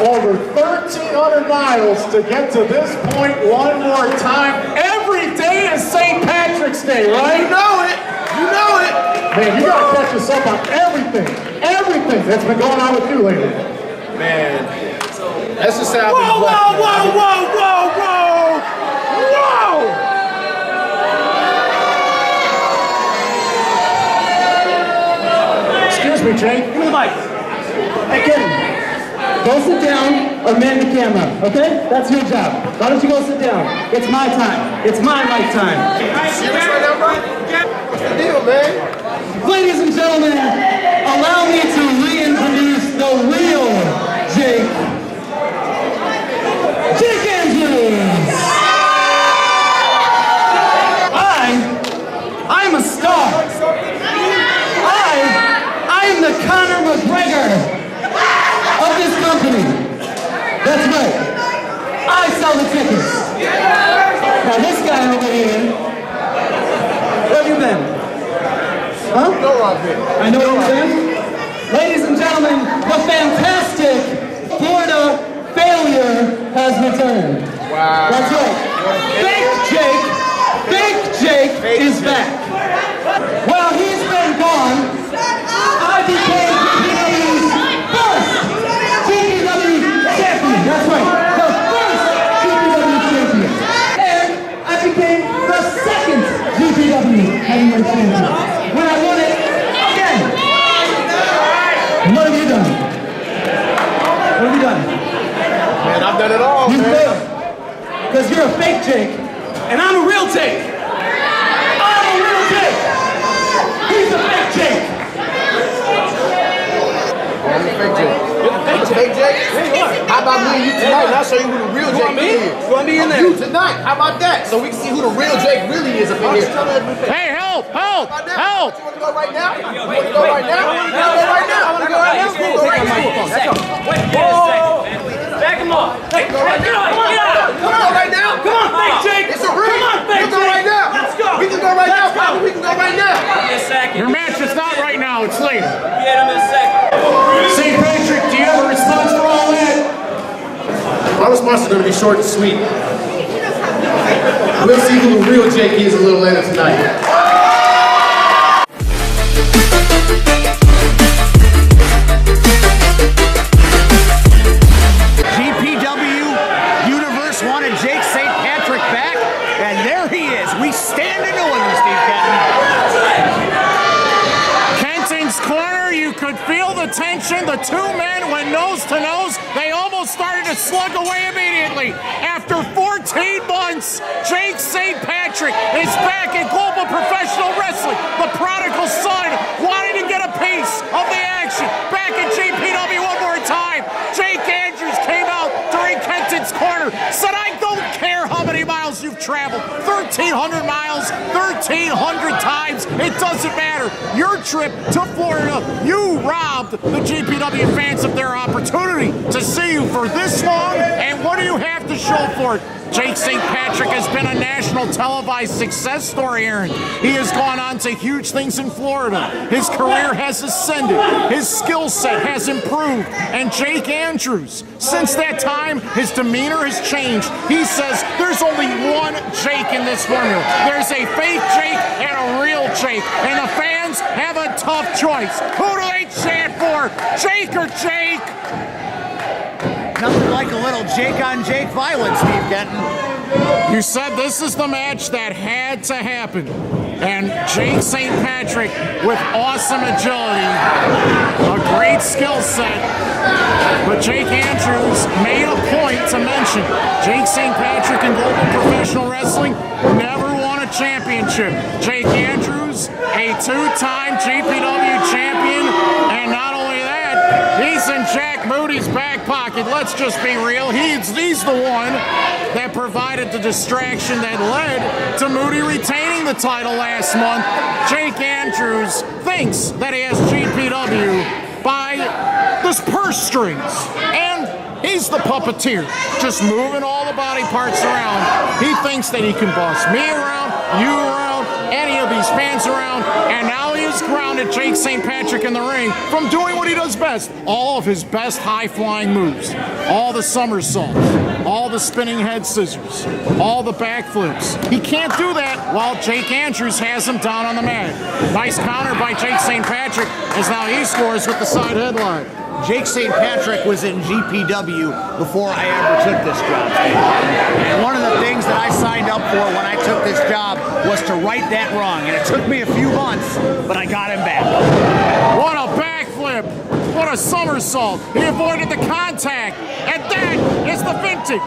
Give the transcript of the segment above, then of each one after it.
over 1,300 miles to get to this point one more time. Every day is St. Patrick's Day, right? You know it. You know it. Man, you gotta catch us up on everything that's been going on with you lately. Man, that's just how I've been Whoa, blessed. Excuse me, Jake. Give me the mic. Hey, Kenton, go sit down or man the camera, okay? That's your job. Why don't you go sit down? It's my time. It's my mic time. Serious right now, bro? What's the deal, man? Ladies and gentlemen, allow me to reintroduce the real Jake. Jake Andrews! I'm a star. I am the Conor McGregor of this company. That's right. I sell the tickets. Now this guy over here, where have you been? Huh? You know where I've been. I know where you've been. Ladies and gentlemen, the fantastic Florida failure has returned. Wow. That's right. Fake Jake is back. While he's been gone, I became GPW's first GPW champion. That's right, the first GPW champion. And I became the second GPW heavyweight champion. When I won it again. What have you done? What have you done? Man, I've done it all, You man. failed. Because you're a fake Jake, and I'm a real Jake. I'm a real Jake. He's a fake Jake. I'm the fake Jake. You're the fake Jake? How about me and you tonight? And I'll show you who the real Jake is. You want me in there? You tonight. How about that? So we can see who the real Jake really is up in here. Hey, help! How about that? You want to go right now? You want to go right now? I want to go right now. I want to go right now. Let's go right now. Wait a second. Back him up. Hey, get on. Come on right now. Come on, fake Jake. It's a ring. Come on, fake We can go right Jake. now. Let's go. We can go right now, Papa. We can go right now. Give me a second. Your match is not right now, it's later. Get him in a second. St. Patrick, do you have a response for all that? My response is going to be short and sweet. We'll see who the real Jake is a little later tonight. GPW Universe wanted Jake St. Patrick back, and there he is. We stand in order, Steve Kenton. Kenton's corner, you could feel the tension. The two men went nose to nose. They almost started to slug away immediately. After 14 months, Jake St. Patrick is back in global professional wrestling. The prodigal son wanting to get a piece of the action. Back in GPW one more time. Jake Andrews came out during Kenton's corner, said, I don't care how many miles you've traveled. 1,300 miles, 1,300 times. It doesn't matter. Your trip to Florida, you robbed the GPW fans of their opportunity to see you for this long, and what do you have to show for it? Jake St. Patrick has been a national televised success story, Ahrendt. He has gone on to huge things in Florida. His career has ascended. His skill set has improved. And Jake Andrews, since that time, his demeanor has changed. He says there's only one Jake in this formula. There's a fake Jake and a real Jake. And the fans have a tough choice. Who do they chant for? Jake or Jake? Nothing like a little Jake on Jake violence, Steve Kenton. You said this is the match that had to happen. And Jake St. Patrick with awesome agility, a great skill set. But Jake Andrews made a point to mention Jake St. Patrick in global professional wrestling never won a championship. Jake Andrews, a two-time GPW champion, and not only that, he's in Jack Moody's back pocket. Let's just be real. He's the one that provided the distraction that led to Moody retaining the title last month. Jake Andrews thinks that he has GPW by the purse strings. And he's the puppeteer, just moving all the body parts around. He thinks that he can boss me around, you around, any of these fans around, and now he is almost grounded Jake St. Patrick in the ring from doing what he does best. All of his best high-flying moves. All the somersaults. All the spinning head scissors. All the backflips. He can't do that while Jake Andrews has him down on the mat. Nice counter by Jake St. Patrick as now he scores with the side headlock. Jake St. Patrick was in GPW before I ever took this job. And one of the things that I signed up for when I took this job was to right that wrong. And it took me a few months, but I got him back. What a backflip! What a somersault! He avoided the contact, and that is the vintage.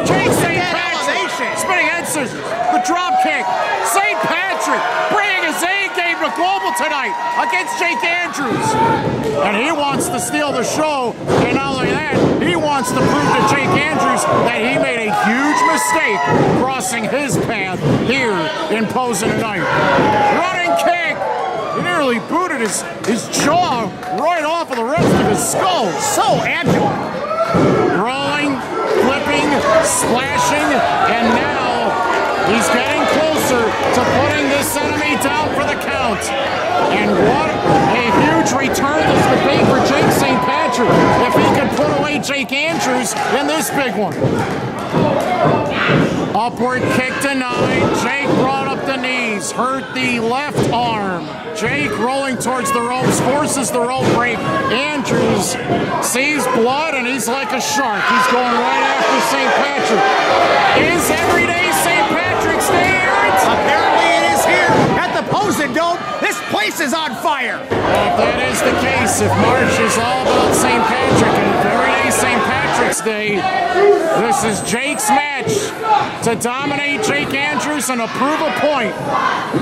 Jake St. Patrick, spinning head scissors, the drop kick. St. Patrick bringing his A game to Global tonight against Jake Andrews. And he wants to steal the show, and not only that, he wants to prove to Jake Andrews that he made a huge mistake crossing his path here in Posen tonight. Running kick! He nearly booted his jaw right off of the rest of his skull. So agile. Rolling, flipping, splashing, and now he's getting closer to putting this enemy down for the count. And what a huge return this could be for Jake St. Patrick if he could put away Jake Andrews in this big one. Upward kick denied. Jake brought up the knees, hurt the left arm. Jake rolling towards the ropes, forces the rope break. Andrews sees blood and he's like a shark. He's going right after St. Patrick. Is everyday St. Patrick's Day, Ahrendt? Apparently it is here at the Posen Dome. This place is on fire. Well, if that is the case, if March is all about St. Patrick and if everyday St. Patrick's Day, this is Jake's match to dominate Jake Andrews and to prove a point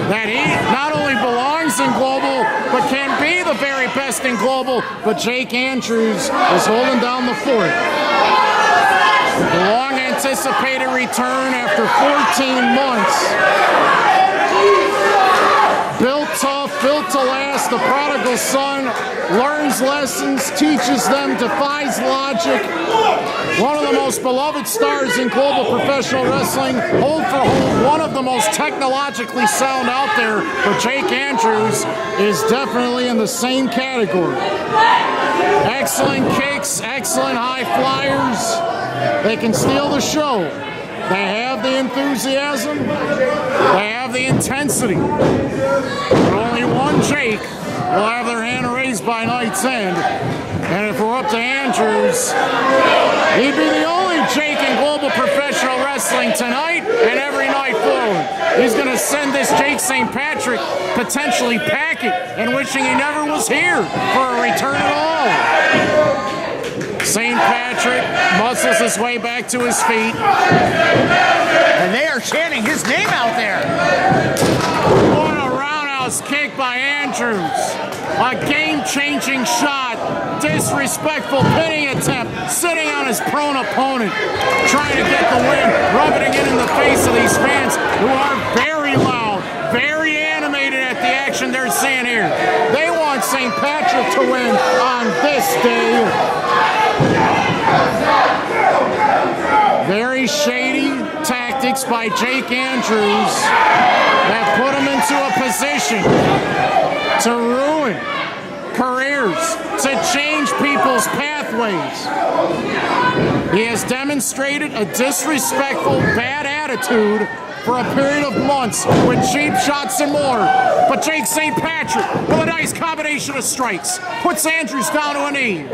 that he not only belongs in Global, but can be the very best in Global, but Jake Andrews is holding down the fort. The long-anticipated return after 14 months. Built tough, built to last, the prodigal son learns lessons, teaches them, defies logic. One of the most beloved stars in global professional wrestling, hold for hold, one of the most technologically sound out there, but Jake Andrews is definitely in the same category. Excellent kicks, excellent high flyers. They can steal the show. They have the enthusiasm. They have the intensity. But only one Jake will have their hand raised by night's end. And if we're up to Andrews, he'd be the only Jake in global professional wrestling tonight and every night forward. He's going to send this Jake St. Patrick potentially packing and wishing he never was here for a return at all. St. Patrick muscles his way back to his feet. And they are chanting his name out there. What a roundhouse kick by Andrews. A game-changing shot. Disrespectful pinning attempt. Sitting on his prone opponent. Trying to get the win. Rubbing it in the face of these fans who are very loud. Very animated at the action they're seeing here. They want St. Patrick to win on this day. Very shady tactics by Jake Andrews that put him into a position to ruin careers, to change people's pathways. He has demonstrated a disrespectful, bad attitude for a period of months with cheap shots and more. But Jake St. Patrick, with a nice combination of strikes, puts Andrews down to a knee.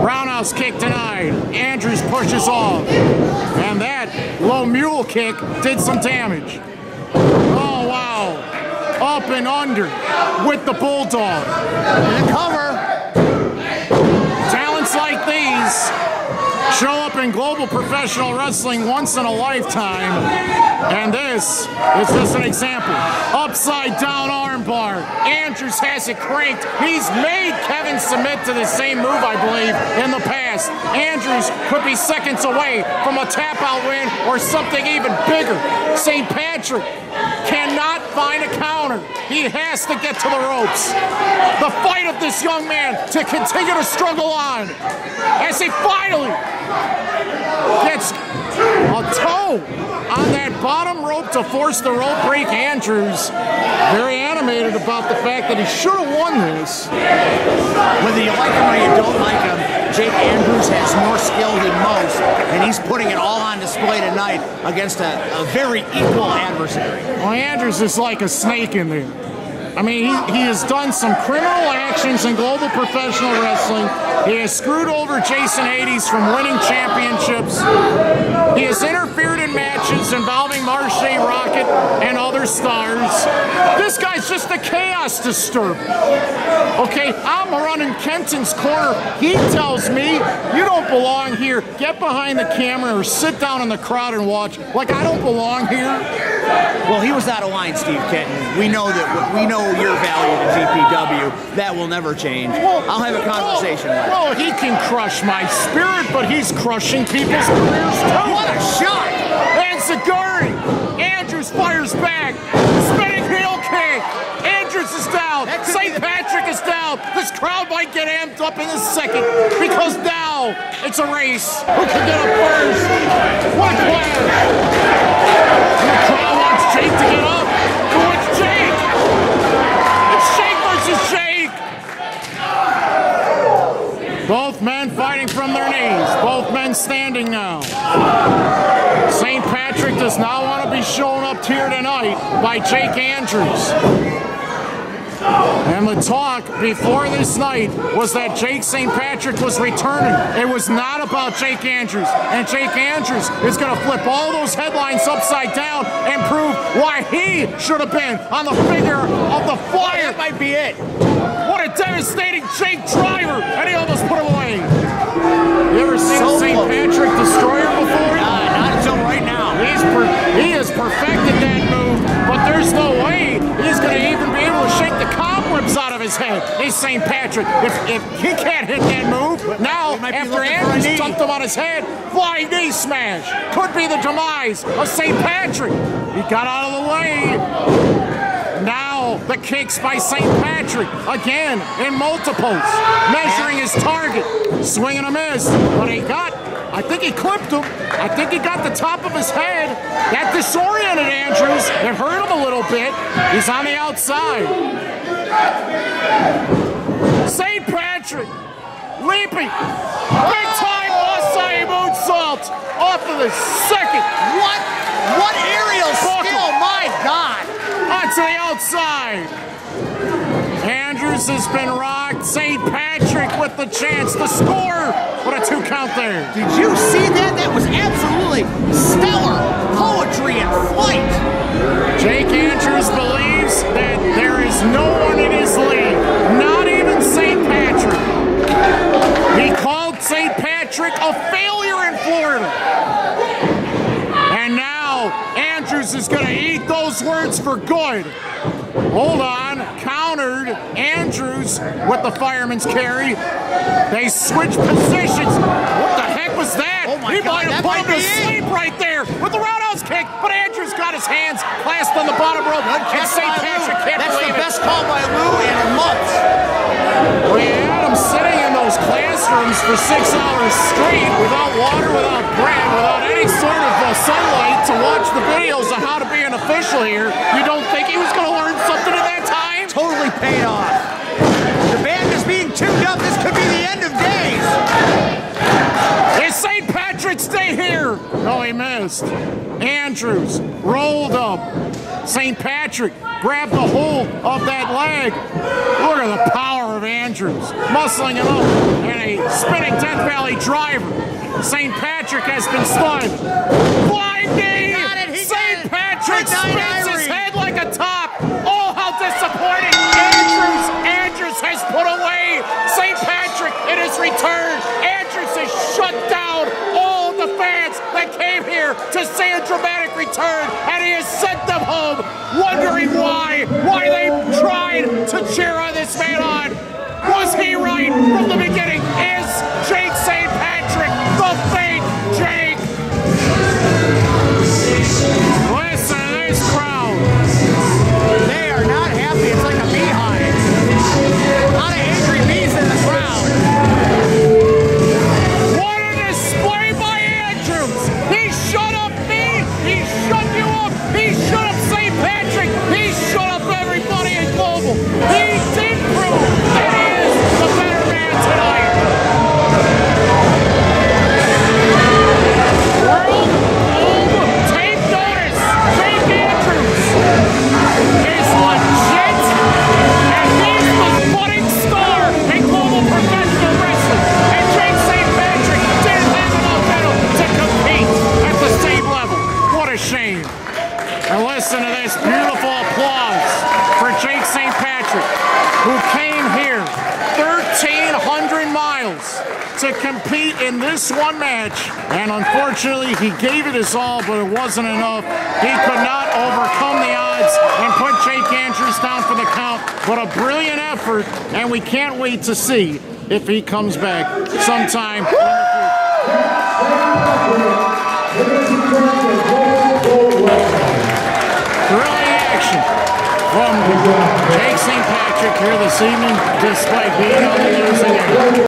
Roundhouse kick denied. Andrews pushes off. And that low mule kick did some damage. Oh, wow. Up and under with the bulldog. And the cover. Talents like these show up in global professional wrestling once in a lifetime, and this is just an example. Upside down armbar. Andrews has it cranked. He's made Kevin submit to the same move, I believe, in the past. Andrews could be seconds away from a tap-out win or something even bigger. St. Patrick cannot find a counter. He has to get to the ropes. The fight of this young man to continue to struggle on as he finally gets A toe on that bottom rope to force the rope break. Andrews very animated about the fact that he should have won this. Whether you like him or you don't like him, Jake Andrews has more skill than most, and he's putting it all on display tonight against a very equal adversary. Well, Andrews is like a snake in there. I mean, he has done some criminal actions in global professional wrestling. He has screwed over Jason Hades from winning championships. He has interfered in matches involving Marche Rocket and other stars. This guy's just a chaos disturber. Okay, I'm running Kenton's corner. He tells me, you don't belong here. Get behind the camera or sit down in the crowd and watch. Like I don't belong here. Well, he was out of line, Steve Kenton. We know your value to GPW. That will never change. I'll have a conversation with him. Well, he can crush my spirit, but he's crushing people's careers too. What a shot! And Zaguri. Andrews fires back. Spinning heel kick. Andrews is down. St. Patrick is down. This crowd might get amped up in a second because now it's a race. Who can get up first? What a clash! The crowd wants Jake to get up. Who wants Jake? It's Jake versus Jake. Both men fighting from their knees. Both men standing now. St. Patrick does not want to be shown up here tonight by Jake Andrews. And the talk before this night was that Jake St. Patrick was returning. It was not about Jake Andrews. And Jake Andrews is going to flip all those headlines upside down and prove why he should have been on the figure of the flyer. That might be it. What a devastating Jake driver. And he almost put him away. You ever seen a St. Patrick destroyer before? Not until right now. He has perfected that move, but there's no way he's going to even be able to shake the cobwebs out of his head. He's St. Patrick. If he can't hit that move, now after Andrews dumped him on his head, flying knee smash. Could be the demise of St. Patrick. He got out of the way. Now the kicks by St. Patrick, again in multiples, measuring his target, swing and a miss, but I think he clipped him. I think he got the top of his head. That disoriented Andrews. It hurt him a little bit. He's on the outside. St. Patrick leaping, big time Asai moonsault off of the second. What aerial skill, my God! Onto the outside. Andrews has been rocked. St. Patrick with the chance to score. What a 2 count there. Did you see that? That was absolutely stellar poetry and flight. Jake Andrews believes that there is no one in his league, not even St. Patrick. He called St. Patrick a failure in Florida. And now Andrews is going to eat those words for good. Hold on, countered Andrews with the fireman's carry. They switch positions. What the heck was that? Oh my he God, might have put him to sleep right there with the roundhouse kick, but Andrews got his hands clasped on the bottom rope. And St. Patrick can't believe it. That's the best call by Lou in a month. We had him sitting in those classrooms for 6 hours straight without water, without bread, without any sort of sunlight to watch the videos of how to be an official here. You don't think he was going to learn something in that time? Totally paid off. The band is being tuned up. This could be the end of days. Is St. Patrick's Day here? No, he missed. Andrews rolled up. St. Patrick grabbed the hold of that leg. Look at the power of Andrews. Muscling him up and a spinning Death Valley driver. St. Patrick has been stunned. Flying knee! St. Patrick spins his head like a top. Oh, how disappointing. Andrews has put away St. Patrick in his return. Andrews has shut down all the fans that came here to see a dramatic return, and he has sent them home wondering why they tried to cheer on this man on. Was he right from the beginning? Is Jake St. Patrick the fake Jake? Listen to this crowd. They are not happy. It's like a beehive. A lot of angry bees in the crowd. What a display by Andrews. He Patrick, who came here 1,300 miles to compete in this one match, and unfortunately he gave it his all, but it wasn't enough. He could not overcome the odds and put Jake Andrews down for the count, but a brilliant effort, and we can't wait to see if he comes back sometime in the future. Thrilling action from Jake St. Patrick here this evening, despite being on the losing end.